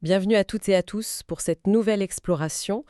Bienvenue à toutes et à tous pour cette nouvelle exploration.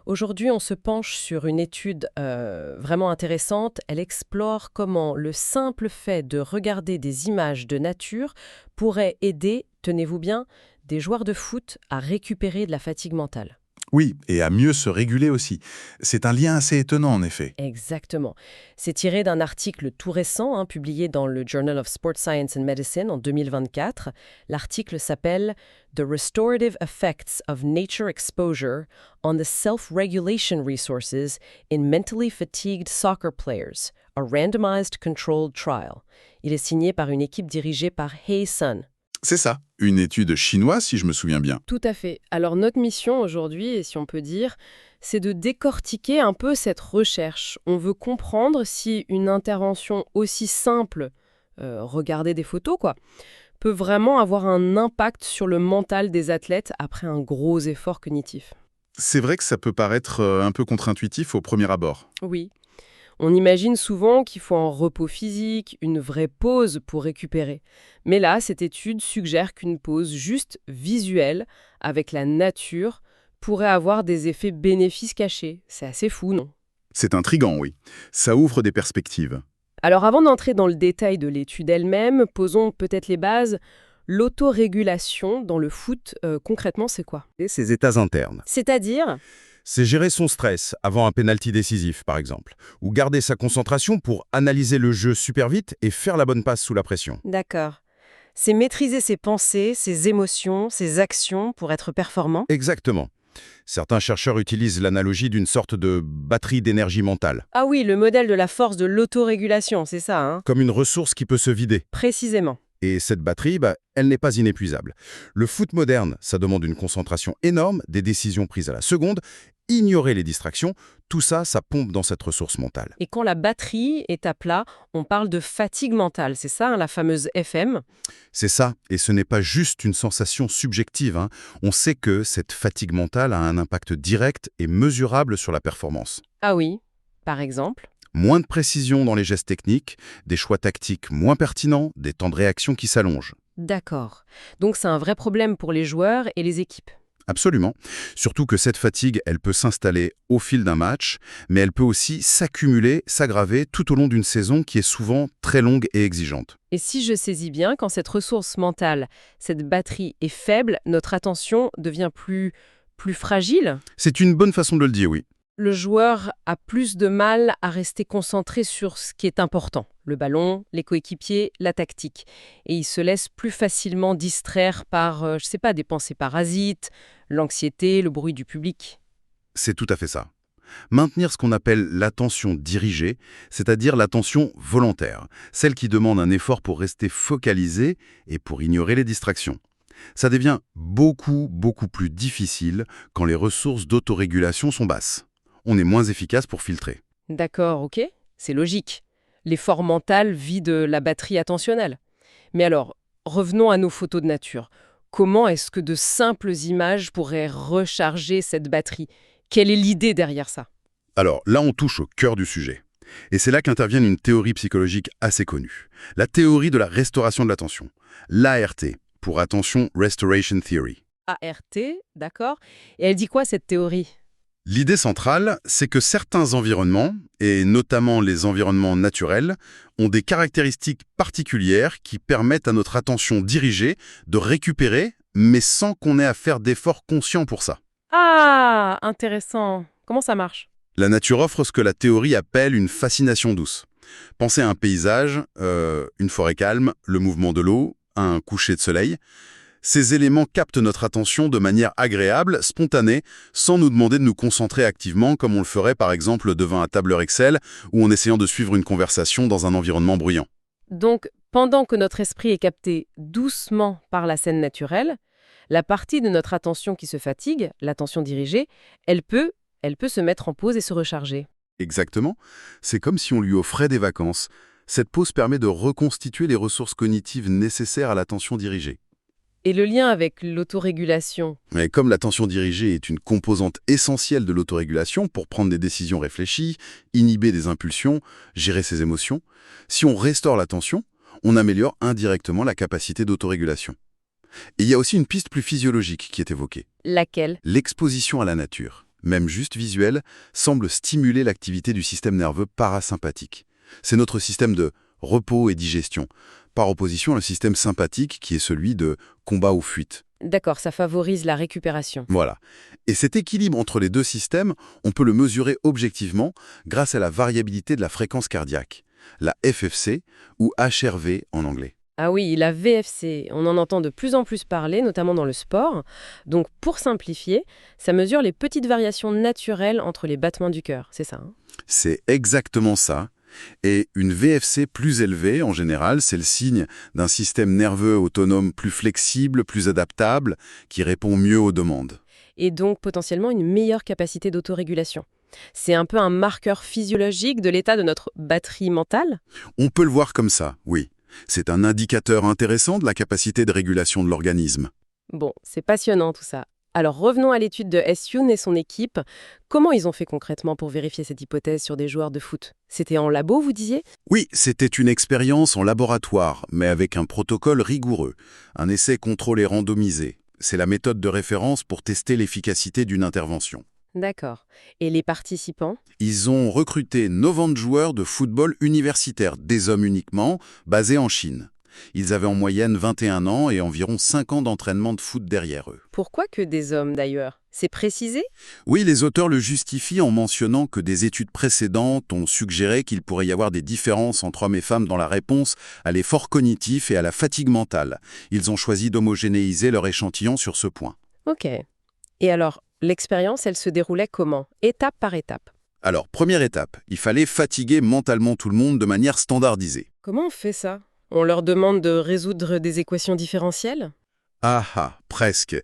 Aujourd'hui, on se penche sur une étude vraiment intéressante. Elle explore comment le simple fait de regarder des images de nature pourrait aider, tenez-vous bien, des joueurs de foot à récupérer de la fatigue mentale. Oui, et à mieux se réguler aussi. C'est un lien assez étonnant en effet. Exactement. C'est tiré d'un article tout récent, publié dans le Journal of Sport Science and Medicine en 2024. L'article s'appelle The Restorative Effects of Nature Exposure on the Self-Regulation Resources in Mentally Fatigued Soccer Players, a Randomized Controlled Trial. Il est signé par une équipe dirigée par Hei Sun. C'est ça, une étude chinoise si je me souviens bien. Tout à fait. Alors notre mission aujourd'hui, et si on peut dire, c'est de décortiquer un peu cette recherche. On veut comprendre si une intervention aussi simple, regarder des photos quoi, peut vraiment avoir un impact sur le mental des athlètes après un gros effort cognitif. C'est vrai que ça peut paraître un peu contre-intuitif au premier abord. Oui, on imagine souvent qu'il faut un repos physique, une vraie pause pour récupérer. Mais là, cette étude suggère qu'une pause juste visuelle avec la nature pourrait avoir des effets bénéfices cachés. C'est assez fou, non? C'est intriguant, oui. Ça ouvre des perspectives. Alors avant d'entrer dans le détail de l'étude elle-même, posons peut-être les bases. L'autorégulation dans le foot, concrètement, c'est quoi? Et ses états internes. C'est-à-dire? C'est gérer son stress avant un pénalty décisif, par exemple, ou garder sa concentration pour analyser le jeu super vite et faire la bonne passe sous la pression. D'accord. C'est maîtriser ses pensées, ses émotions, ses actions pour être performant? Exactement. Certains chercheurs utilisent l'analogie d'une sorte de batterie d'énergie mentale, Ah oui, le modèle de la force de l'autorégulation, c'est ça, hein? comme une ressource qui peut se vider. Précisément. Et cette batterie, elle n'est pas inépuisable. Le foot moderne, ça demande une concentration énorme, des décisions prises à la seconde, ignorer les distractions, tout ça, ça pompe dans cette ressource mentale. Et quand la batterie est à plat, on parle de fatigue mentale, c'est ça, la fameuse FM? C'est ça, et ce n'est pas juste une sensation subjective, hein. On sait que cette fatigue mentale a un impact direct et mesurable sur la performance. Ah oui, par exemple? Moins de précision dans les gestes techniques, des choix tactiques moins pertinents, des temps de réaction qui s'allongent. D'accord. Donc c'est un vrai problème pour les joueurs et les équipes. Absolument. Surtout que cette fatigue, elle peut s'installer au fil d'un match, mais elle peut aussi s'accumuler, s'aggraver tout au long d'une saison qui est souvent très longue et exigeante. Et si je saisis bien, quand cette ressource mentale, cette batterie est faible, notre attention devient plus fragile? C'est une bonne façon de le dire, oui. Le joueur a plus de mal à rester concentré sur ce qui est important, le ballon, les coéquipiers, la tactique. Et il se laisse plus facilement distraire par, je sais pas, des pensées parasites, l'anxiété, le bruit du public. C'est tout à fait ça. Maintenir ce qu'on appelle l'attention dirigée, c'est-à-dire l'attention volontaire, celle qui demande un effort pour rester focalisé et pour ignorer les distractions. Ça devient beaucoup plus difficile quand les ressources d'autorégulation sont basses. On est moins efficace pour filtrer. D'accord, ok, c'est logique. L'effort mental vide la batterie attentionnelle. Mais alors, revenons à nos photos de nature. Comment est-ce que de simples images pourraient recharger cette batterie? Quelle est l'idée derrière ça? Alors là, on touche au cœur du sujet. Et c'est là qu'intervient une théorie psychologique assez connue. La théorie de la restauration de l'attention. L'ART, pour Attention Restoration Theory. ART, d'accord. Et elle dit quoi cette théorie? L'idée centrale, c'est que certains environnements, et notamment les environnements naturels, ont des caractéristiques particulières qui permettent à notre attention dirigée de récupérer, mais sans qu'on ait à faire d'efforts conscients pour ça. Ah, intéressant. Comment ça marche? La nature offre ce que la théorie appelle une fascination douce. Pensez à un paysage, une forêt calme, le mouvement de l'eau, un coucher de soleil. Ces éléments captent notre attention de manière agréable, spontanée, sans nous demander de nous concentrer activement comme on le ferait par exemple devant un tableur Excel ou en essayant de suivre une conversation dans un environnement bruyant. Donc, pendant que notre esprit est capté doucement par la scène naturelle, la partie de notre attention qui se fatigue, l'attention dirigée, elle peut se mettre en pause et se recharger. Exactement. C'est comme si on lui offrait des vacances. Cette pause permet de reconstituer les ressources cognitives nécessaires à l'attention dirigée. Et le lien avec l'autorégulation? Mais comme l'attention dirigée est une composante essentielle de l'autorégulation pour prendre des décisions réfléchies, inhiber des impulsions, gérer ses émotions, si on restaure l'attention, on améliore indirectement la capacité d'autorégulation. Et il y a aussi une piste plus physiologique qui est évoquée. Laquelle? L'exposition à la nature, même juste visuelle, semble stimuler l'activité du système nerveux parasympathique. C'est notre système de repos et digestion, par opposition au système sympathique qui est celui de combat ou fuite. D'accord, ça favorise la récupération. Voilà. Et cet équilibre entre les deux systèmes, on peut le mesurer objectivement grâce à la variabilité de la fréquence cardiaque, la FFC ou HRV en anglais. Ah oui, la VFC, on en entend de plus en plus parler, notamment dans le sport. Donc, pour simplifier, ça mesure les petites variations naturelles entre les battements du cœur, c'est ça, hein? C'est exactement ça. Et une VFC plus élevée, en général, c'est le signe d'un système nerveux autonome plus flexible, plus adaptable, qui répond mieux aux demandes. Et donc potentiellement une meilleure capacité d'autorégulation. C'est un peu un marqueur physiologique de l'état de notre batterie mentale? On peut le voir comme ça, oui. C'est un indicateur intéressant de la capacité de régulation de l'organisme. Bon, c'est passionnant tout ça. Alors revenons à l'étude de S. Yoon et son équipe. Comment ils ont fait concrètement pour vérifier cette hypothèse sur des joueurs de foot? C'était en labo, vous disiez? Oui, c'était une expérience en laboratoire, mais avec un protocole rigoureux, un essai contrôlé randomisé. C'est la méthode de référence pour tester l'efficacité d'une intervention. D'accord. Et les participants? Ils ont recruté 90 joueurs de football universitaire, des hommes uniquement, basés en Chine. Ils avaient en moyenne 21 ans et environ 5 ans d'entraînement de foot derrière eux. Pourquoi que des hommes d'ailleurs? C'est précisé? Oui, les auteurs le justifient en mentionnant que des études précédentes ont suggéré qu'il pourrait y avoir des différences entre hommes et femmes dans la réponse à l'effort cognitif et à la fatigue mentale. Ils ont choisi d'homogénéiser leur échantillon sur ce point. Ok. Et alors, l'expérience, elle se déroulait comment? Étape par étape. Alors, première étape, il fallait fatiguer mentalement tout le monde de manière standardisée. Comment on fait ça? On leur demande de résoudre des équations différentielles? Ah ah, presque.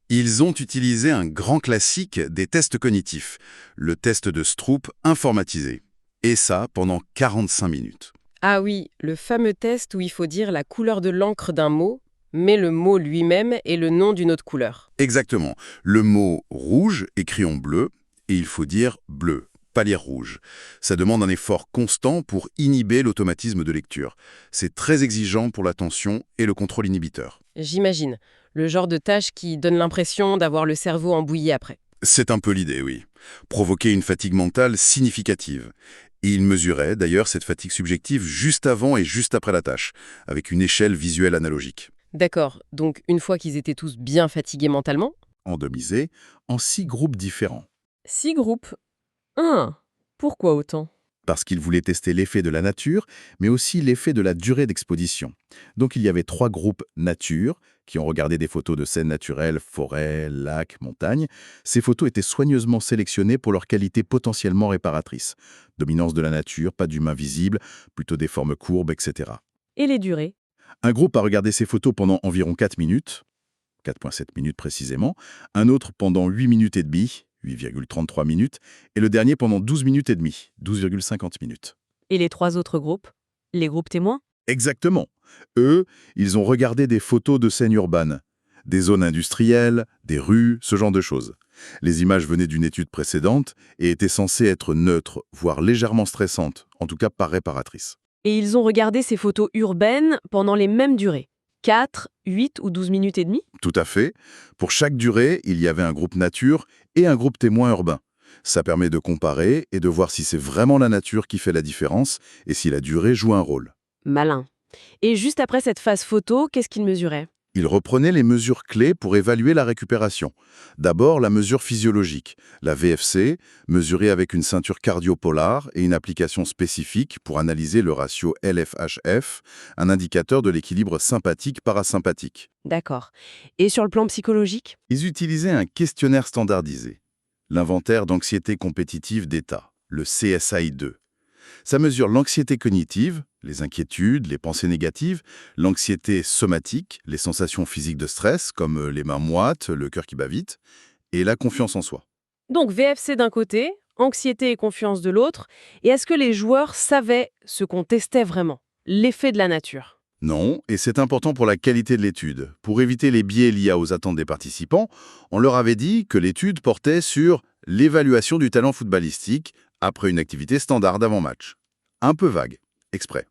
Ils ont utilisé un grand classique des tests cognitifs, le test de Stroop informatisé. Et ça pendant 45 minutes. Ah oui, le fameux test où il faut dire la couleur de l'encre d'un mot, mais le mot lui-même est le nom d'une autre couleur. Exactement. Le mot rouge écrit en bleu, et il faut dire bleu, pas lire rouge. Ça demande un effort constant pour inhiber l'automatisme de lecture. C'est très exigeant pour l'attention et le contrôle inhibiteur. J'imagine. Le genre de tâche qui donne l'impression d'avoir le cerveau embouillé après. C'est un peu l'idée, oui. Provoquer une fatigue mentale significative. Et il mesurait d'ailleurs cette fatigue subjective juste avant et juste après la tâche, avec une échelle visuelle analogique. D'accord, donc une fois qu'ils étaient tous bien fatigués mentalement? Randomisés en 6 groupes différents. 6 groupes. Pourquoi autant? Parce qu'ils voulaient tester l'effet de la nature, mais aussi l'effet de la durée d'exposition. Donc il y avait 3 groupes nature, qui ont regardé des photos de scènes naturelles, forêts, lacs, montagnes. Ces photos étaient soigneusement sélectionnées pour leur qualité potentiellement réparatrice. Dominance de la nature, pas d'humains visibles, plutôt des formes courbes, etc. Et les durées? Un groupe a regardé ces photos pendant environ 4 minutes, 4,7 minutes précisément, un autre pendant 8 minutes et demie, 8,33 minutes, et le dernier pendant 12 minutes et demie, 12,50 minutes. Et les 3 autres groupes? Les groupes témoins? Exactement. Eux, ils ont regardé des photos de scènes urbaines, des zones industrielles, des rues, ce genre de choses. Les images venaient d'une étude précédente et étaient censées être neutres, voire légèrement stressantes, en tout cas pas réparatrices. Et ils ont regardé ces photos urbaines pendant les mêmes durées? 4, 8 ou 12 minutes et demie? Tout à fait. Pour chaque durée, il y avait un groupe nature et un groupe témoin urbain. Ça permet de comparer et de voir si c'est vraiment la nature qui fait la différence et si la durée joue un rôle. Malin. Et juste après cette phase photo, qu'est-ce qu'ils mesuraient? Il reprenait les mesures clés pour évaluer la récupération. D'abord, la mesure physiologique, la VFC, mesurée avec une ceinture cardiopolare et une application spécifique pour analyser le ratio LFHF, un indicateur de l'équilibre sympathique-parasympathique. D'accord. Et sur le plan psychologique? Ils utilisaient un questionnaire standardisé, l'inventaire d'anxiété compétitive d'État, le CSI-2. Ça mesure l'anxiété cognitive, les inquiétudes, les pensées négatives, l'anxiété somatique, les sensations physiques de stress, comme les mains moites, le cœur qui bat vite, et la confiance en soi. Donc VFC d'un côté, anxiété et confiance de l'autre. Et est-ce que les joueurs savaient ce qu'on testait vraiment? L'effet de la nature? Non, et c'est important pour la qualité de l'étude. Pour éviter les biais liés aux attentes des participants, on leur avait dit que l'étude portait sur l'évaluation du talent footballistique après une activité standard d'avant-match. Un peu vague, exprès.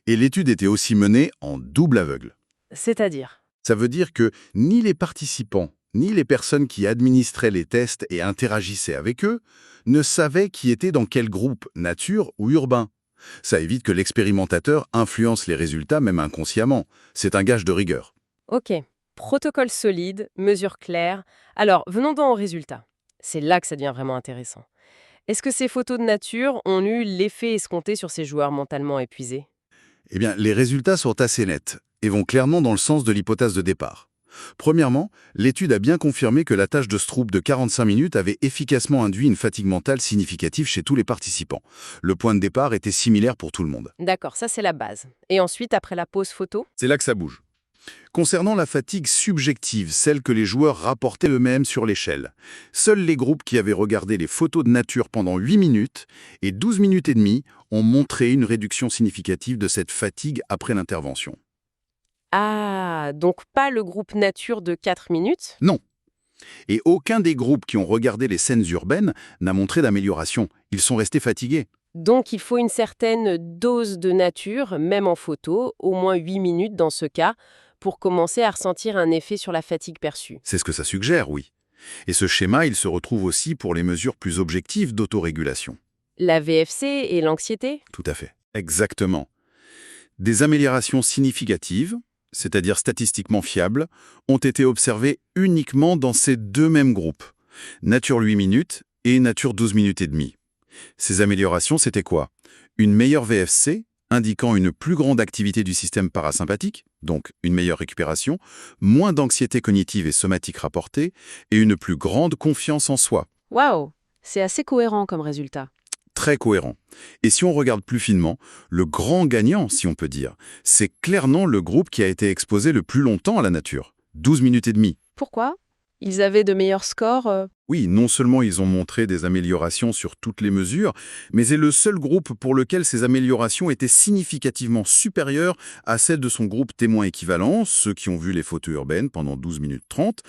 Et l'étude était aussi menée en double aveugle. C'est-à-dire? Ça veut dire que ni les participants, ni les personnes qui administraient les tests et interagissaient avec eux ne savaient qui était dans quel groupe, nature ou urbain. Ça évite que l'expérimentateur influence les résultats même inconsciemment. C'est un gage de rigueur. Ok, protocole solide, mesures claires. Alors, venons-en aux résultats. C'est là que ça devient vraiment intéressant. Est-ce que ces photos de nature ont eu l'effet escompté sur ces joueurs mentalement épuisés? Eh bien, les résultats sont assez nets et vont clairement dans le sens de l'hypothèse de départ. Premièrement, l'étude a bien confirmé que la tâche de Stroop de 45 minutes avait efficacement induit une fatigue mentale significative chez tous les participants. Le point de départ était similaire pour tout le monde. D'accord, ça c'est la base. Et ensuite, après la pause photo? C'est là que ça bouge. Concernant la fatigue subjective, celle que les joueurs rapportaient eux-mêmes sur l'échelle, seuls les groupes qui avaient regardé les photos de nature pendant 8 minutes et 12 minutes et demie ont montré une réduction significative de cette fatigue après l'intervention. Ah, donc pas le groupe nature de 4 minutes? Non. Et aucun des groupes qui ont regardé les scènes urbaines n'a montré d'amélioration. Ils sont restés fatigués. Donc il faut une certaine dose de nature, même en photo, au moins 8 minutes dans ce cas, pour commencer à ressentir un effet sur la fatigue perçue. C'est ce que ça suggère, oui. Et ce schéma, il se retrouve aussi pour les mesures plus objectives d'autorégulation. La VFC et l'anxiété? Tout à fait. Exactement. Des améliorations significatives, c'est-à-dire statistiquement fiables, ont été observées uniquement dans ces deux mêmes groupes, nature 8 minutes et nature 12 minutes et demie. Ces améliorations, c'était quoi? Une meilleure VFC, indiquant une plus grande activité du système parasympathique, donc une meilleure récupération, moins d'anxiété cognitive et somatique rapportée, et une plus grande confiance en soi. Waouh, c'est assez cohérent comme résultat. Très cohérent. Et si on regarde plus finement, le grand gagnant, si on peut dire, c'est clairement le groupe qui a été exposé le plus longtemps à la nature, 12 minutes et demie. Pourquoi? Ils avaient de meilleurs scores? Oui, non seulement ils ont montré des améliorations sur toutes les mesures, mais c'est le seul groupe pour lequel ces améliorations étaient significativement supérieures à celles de son groupe témoin équivalent, ceux qui ont vu les photos urbaines pendant 12 minutes 30,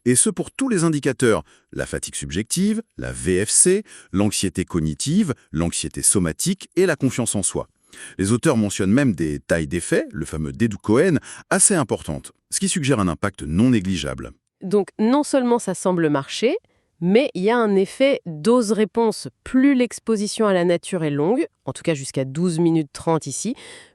et ce pour tous les indicateurs, la fatigue subjective, la VFC, l'anxiété cognitive, l'anxiété somatique et la confiance en soi. Les auteurs mentionnent même des tailles d'effet, le fameux Dedu-Cohen, assez importantes, ce qui suggère un impact non négligeable. Donc non seulement ça semble marcher, mais il y a un effet dose-réponse. Plus l'exposition à la nature est longue, en tout cas jusqu'à 12 minutes 30 ici,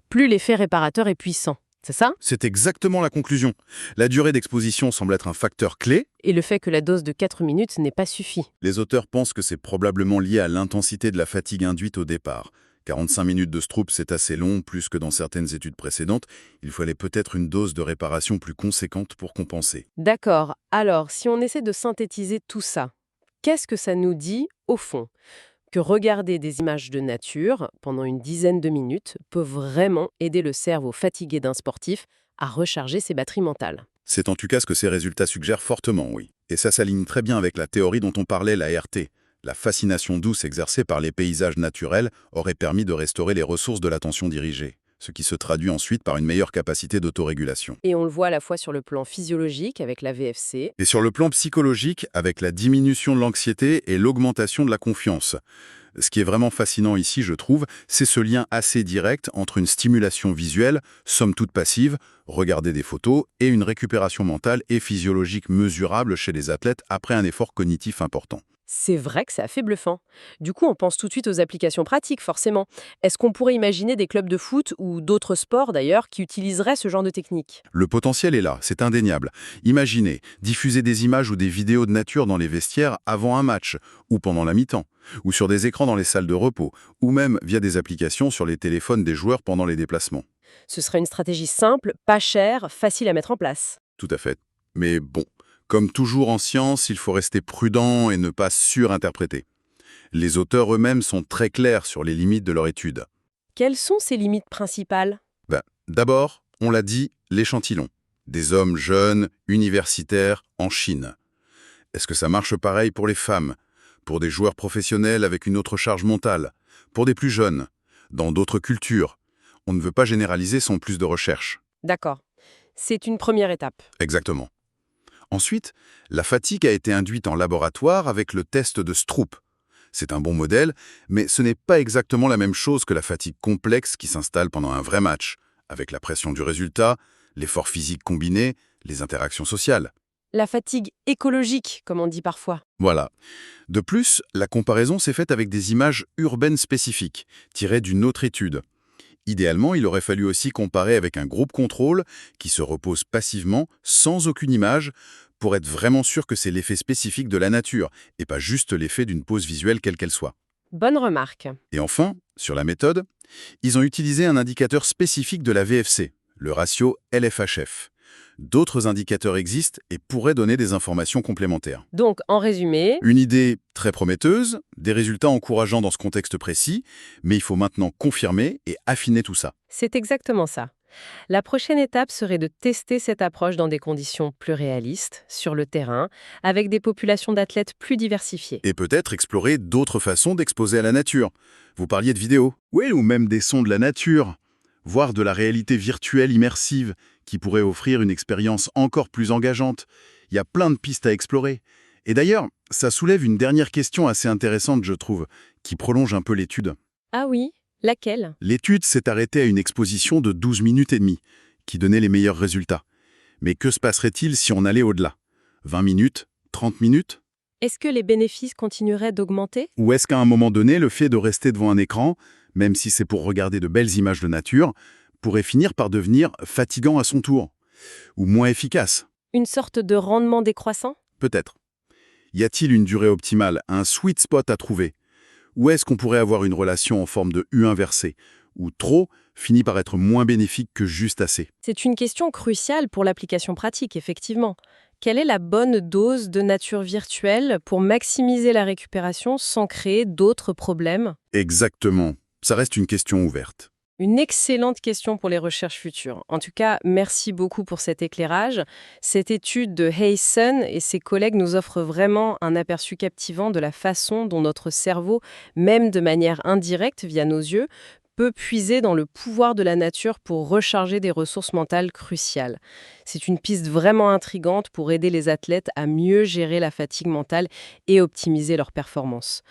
plus l'effet réparateur est puissant. C'est ça? C'est exactement la conclusion. La durée d'exposition semble être un facteur clé. Et le fait que la dose de 4 minutes n'est pas suffi. Les auteurs pensent que c'est probablement lié à l'intensité de la fatigue induite au départ. 45 minutes de Stroop, c'est assez long, plus que dans certaines études précédentes. Il fallait peut-être une dose de réparation plus conséquente pour compenser. D'accord. Alors, si on essaie de synthétiser tout ça, qu'est-ce que ça nous dit, au fond? Que regarder des images de nature pendant une dizaine de minutes peut vraiment aider le cerveau fatigué d'un sportif à recharger ses batteries mentales. C'est en tout cas ce que ces résultats suggèrent fortement, oui. Et ça s'aligne très bien avec la théorie dont on parlait, la RT. La fascination douce exercée par les paysages naturels aurait permis de restaurer les ressources de l'attention dirigée, ce qui se traduit ensuite par une meilleure capacité d'autorégulation. Et on le voit à la fois sur le plan physiologique avec la VFC. Et sur le plan psychologique, avec la diminution de l'anxiété et l'augmentation de la confiance. Ce qui est vraiment fascinant ici, je trouve, c'est ce lien assez direct entre une stimulation visuelle, somme toute passive, regarder des photos, et une récupération mentale et physiologique mesurable chez les athlètes après un effort cognitif important. C'est vrai que c'est assez bluffant. Du coup, on pense tout de suite aux applications pratiques, forcément. Est-ce qu'on pourrait imaginer des clubs de foot ou d'autres sports, d'ailleurs, qui utiliseraient ce genre de technique? Le potentiel est là, c'est indéniable. Imaginez, diffuser des images ou des vidéos de nature dans les vestiaires avant un match, ou pendant la mi-temps, ou sur des écrans dans les salles de repos, ou même via des applications sur les téléphones des joueurs pendant les déplacements. Ce serait une stratégie simple, pas chère, facile à mettre en place. Tout à fait. Mais bon, comme toujours en science, il faut rester prudent et ne pas surinterpréter. Les auteurs eux-mêmes sont très clairs sur les limites de leur étude. Quelles sont ces limites principales? D'abord, on l'a dit, l'échantillon. Des hommes jeunes, universitaires, en Chine. Est-ce que ça marche pareil pour les femmes? Pour des joueurs professionnels avec une autre charge mentale? Pour des plus jeunes? Dans d'autres cultures? On ne veut pas généraliser sans plus de recherche. D'accord. C'est une première étape. Exactement. Ensuite, la fatigue a été induite en laboratoire avec le test de Stroop. C'est un bon modèle, mais ce n'est pas exactement la même chose que la fatigue complexe qui s'installe pendant un vrai match, avec la pression du résultat, l'effort physique combiné, les interactions sociales. La fatigue écologique, comme on dit parfois. Voilà. De plus, la comparaison s'est faite avec des images urbaines spécifiques, tirées d'une autre étude. Idéalement, il aurait fallu aussi comparer avec un groupe contrôle qui se repose passivement, sans aucune image, pour être vraiment sûr que c'est l'effet spécifique de la nature, et pas juste l'effet d'une pause visuelle quelle qu'elle soit. Bonne remarque. Et enfin, sur la méthode, ils ont utilisé un indicateur spécifique de la VFC, le ratio LFHF. D'autres indicateurs existent et pourraient donner des informations complémentaires. Donc, en résumé, Une idée très prometteuse, des résultats encourageants dans ce contexte précis, mais il faut maintenant confirmer et affiner tout ça. c'est exactement ça. La prochaine étape serait de tester cette approche dans des conditions plus réalistes, sur le terrain, avec des populations d'athlètes plus diversifiées. Et peut-être explorer d'autres façons d'exposer à la nature. Vous parliez de vidéos. Oui, ou même des sons de la nature. Voire de la réalité virtuelle immersive qui pourrait offrir une expérience encore plus engageante. Il y a plein de pistes à explorer. Et d'ailleurs, ça soulève une dernière question assez intéressante, je trouve, qui prolonge un peu l'étude. Ah oui? Laquelle? L'étude s'est arrêtée à une exposition de 12 minutes et demie, qui donnait les meilleurs résultats. Mais que se passerait-il si on allait au-delà? 20 minutes? 30 minutes? Est-ce que les bénéfices continueraient d'augmenter? Ou est-ce qu'à un moment donné, le fait de rester devant un écran, même si c'est pour regarder de belles images de nature, pourrait finir par devenir fatigant à son tour? Ou moins efficace? Une sorte de rendement décroissant? Peut-être. Y a-t-il une durée optimale, un sweet spot à trouver? Ou est-ce qu'on pourrait avoir une relation en forme de U inversé, où trop finit par être moins bénéfique que juste assez? C'est une question cruciale pour l'application pratique, effectivement. Quelle est la bonne dose de nature virtuelle pour maximiser la récupération sans créer d'autres problèmes? Exactement. Ça reste une question ouverte. Une excellente question pour les recherches futures. En tout cas, merci beaucoup pour cet éclairage. Cette étude de Hayson et ses collègues nous offre vraiment un aperçu captivant de la façon dont notre cerveau, même de manière indirecte via nos yeux, peut puiser dans le pouvoir de la nature pour recharger des ressources mentales cruciales. C'est une piste vraiment intrigante pour aider les athlètes à mieux gérer la fatigue mentale et optimiser leurs performances.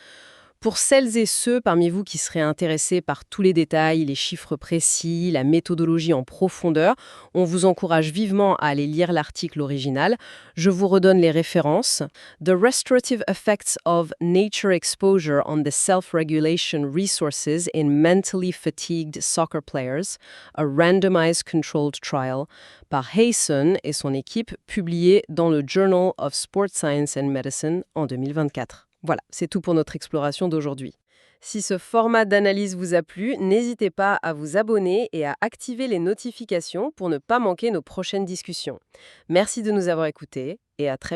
Pour celles et ceux parmi vous qui seraient intéressés par tous les détails, les chiffres précis, la méthodologie en profondeur, on vous encourage vivement à aller lire l'article original. Je vous redonne les références. The Restorative Effects of Nature Exposure on the Self-Regulation Resources in Mentally Fatigued Soccer Players, a Randomized Controlled Trial, par Hayson et son équipe, publié dans le Journal of Sport Science and Medicine en 2024. Voilà, c'est tout pour notre exploration d'aujourd'hui. Si ce format d'analyse vous a plu, n'hésitez pas à vous abonner et à activer les notifications pour ne pas manquer nos prochaines discussions. Merci de nous avoir écoutés et à très bientôt.